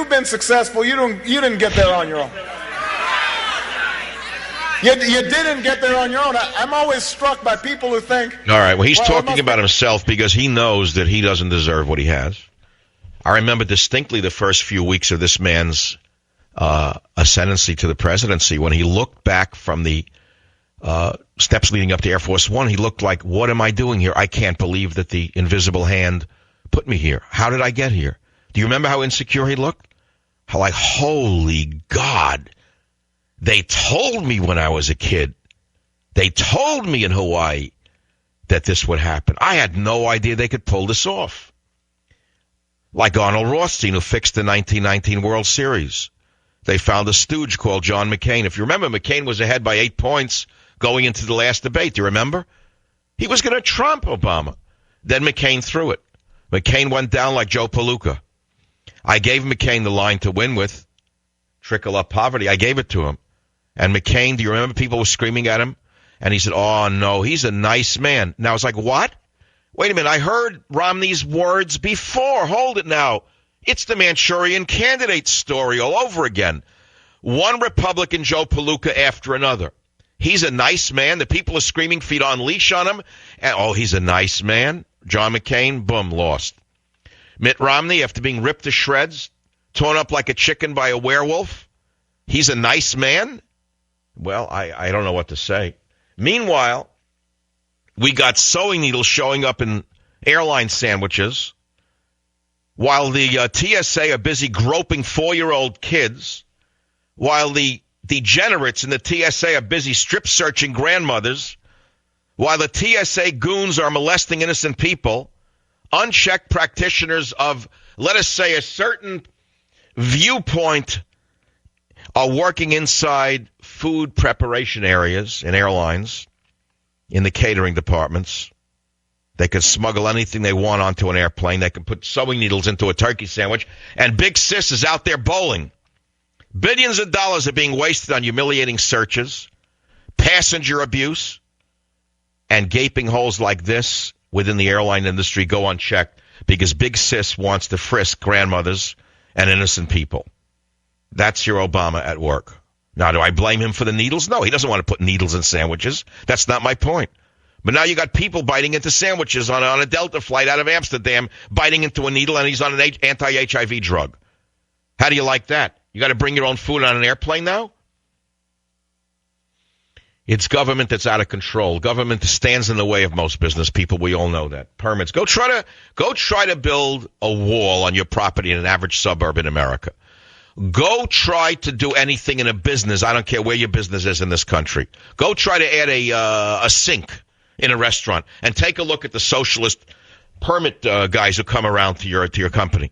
you've been successful. You didn't get there on your own. You didn't get there on your own. I'm always struck by people who think... All right, well, he's talking about himself because he knows that he doesn't deserve what he has. I remember distinctly the first few weeks of this man's ascendancy to the presidency when he looked back from the steps leading up to Air Force One. He looked like, what am I doing here? I can't believe that the invisible hand put me here. How did I get here? Do you remember how insecure he looked? How like, holy God. They told me when I was a kid. They told me in Hawaii that this would happen. I had no idea they could pull this off. Like Arnold Rothstein, who fixed the 1919 World Series. They found a stooge called John McCain. If you remember, McCain was ahead by 8 points going into the last debate. Do you remember? He was going to trump Obama. Then McCain threw it. McCain went down like Joe Palooka. I gave McCain the line to win with, trickle up poverty. I gave it to him. And McCain, do you remember people were screaming at him? And he said, oh, no, he's a nice man. Now it's like, what? Wait a minute, I heard Romney's words before. Hold it now. It's the Manchurian Candidate story all over again. One Republican, Joe Palooka, after another. He's a nice man. The people are screaming feet on leash on him. And, oh, he's a nice man. John McCain, boom, lost. Mitt Romney, after being ripped to shreds, torn up like a chicken by a werewolf, he's a nice man? Well, I don't know what to say. Meanwhile, we got sewing needles showing up in airline sandwiches while the TSA are busy groping 4-year-old kids, while the degenerates in the TSA are busy strip-searching grandmothers, while the TSA goons are molesting innocent people, unchecked practitioners of, let us say, a certain viewpoint are working inside food preparation areas in airlines, in the catering departments. They can smuggle anything they want onto an airplane. They can put sewing needles into a turkey sandwich. And Big Sis is out there bowling. Billions of dollars are being wasted on humiliating searches, passenger abuse, and gaping holes like this within the airline industry go unchecked because Big Sis wants to frisk grandmothers and innocent people. That's your Obama at work. Now, do I blame him for the needles? No, he doesn't want to put needles in sandwiches. That's not my point. But now you got people biting into sandwiches on a Delta flight out of Amsterdam, biting into a needle, and he's on an anti-HIV drug. How do you like that? You got to bring your own food on an airplane now? It's government that's out of control. Government stands in the way of most business people. We all know that. Permits. Go try to build a wall on your property in an average suburb in America. Go try to do anything in a business. I don't care where your business is in this country. Go try to add a sink in a restaurant and take a look at the socialist permit guys who come around to your company.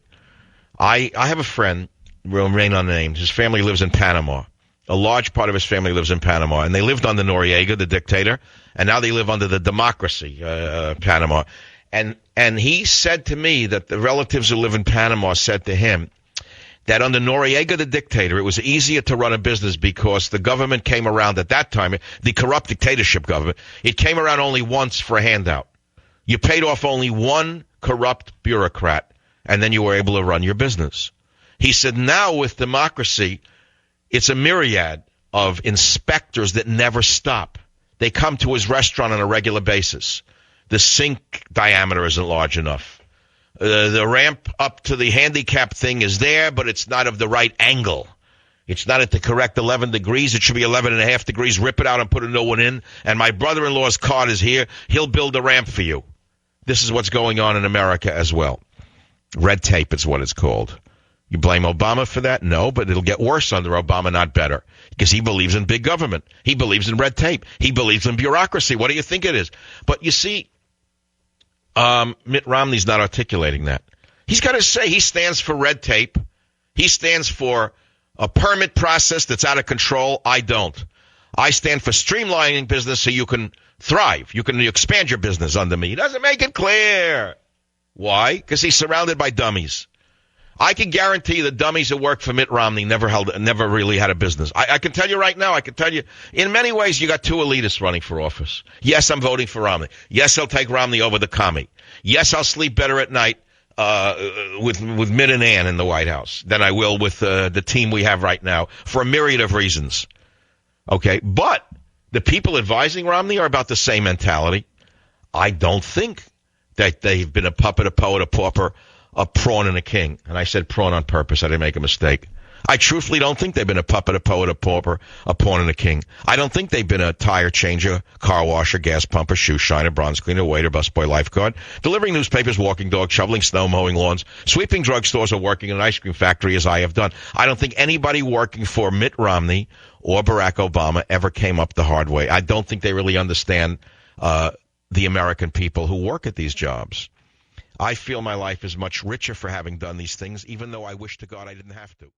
I have a friend, will remain unnamed. His family lives in Panama. A large part of his family lives in Panama, and they lived under Noriega, the dictator, and now they live under the democracy, Panama. And he said to me that the relatives who live in Panama said to him that under Noriega, the dictator, it was easier to run a business because the government came around at that time, the corrupt dictatorship government, it came around only once for a handout. You paid off only one corrupt bureaucrat, and then you were able to run your business. He said now with democracy, it's a myriad of inspectors that never stop. They come to his restaurant on a regular basis. The sink diameter isn't large enough. The ramp up to the handicap thing is there, but it's not of the right angle. It's not at the correct 11 degrees. It should be 11 and a half degrees. Rip it out and put a new one in. And my brother-in-law's card is here. He'll build a ramp for you. This is what's going on in America as well. Red tape is what it's called. You blame Obama for that? No, but it'll get worse under Obama, not better. Because he believes in big government. He believes in red tape. He believes in bureaucracy. What do you think it is? But you see, Mitt Romney's not articulating that. He's got to say he stands for red tape. He stands for a permit process that's out of control. I don't. I stand for streamlining business so you can thrive. You can expand your business under me. He doesn't make it clear. Why? Because he's surrounded by dummies. I can guarantee you the dummies who work for Mitt Romney never really had a business. I can tell you right now, I can tell you, in many ways, you got two elitists running for office. Yes, I'm voting for Romney. Yes, I'll take Romney over the commie. Yes, I'll sleep better at night with Mitt and Ann in the White House than I will with the team we have right now for a myriad of reasons. Okay, but the people advising Romney are about the same mentality. I don't think that they've been a puppet, a poet, a pauper, a pawn, and a king. And I said prawn on purpose. I didn't make a mistake. I truthfully don't think they've been a puppet, a poet, a pauper, a pawn, and a king. I don't think they've been a tire changer, car washer, gas pumper, shoe shiner, bronze cleaner, waiter, busboy, lifeguard, delivering newspapers, walking dog, shoveling snow, mowing lawns, sweeping drugstores, or working in an ice cream factory as I have done. I don't think anybody working for Mitt Romney or Barack Obama ever came up the hard way. I don't think they really understand the American people who work at these jobs. I feel my life is much richer for having done these things, even though I wish to God I didn't have to.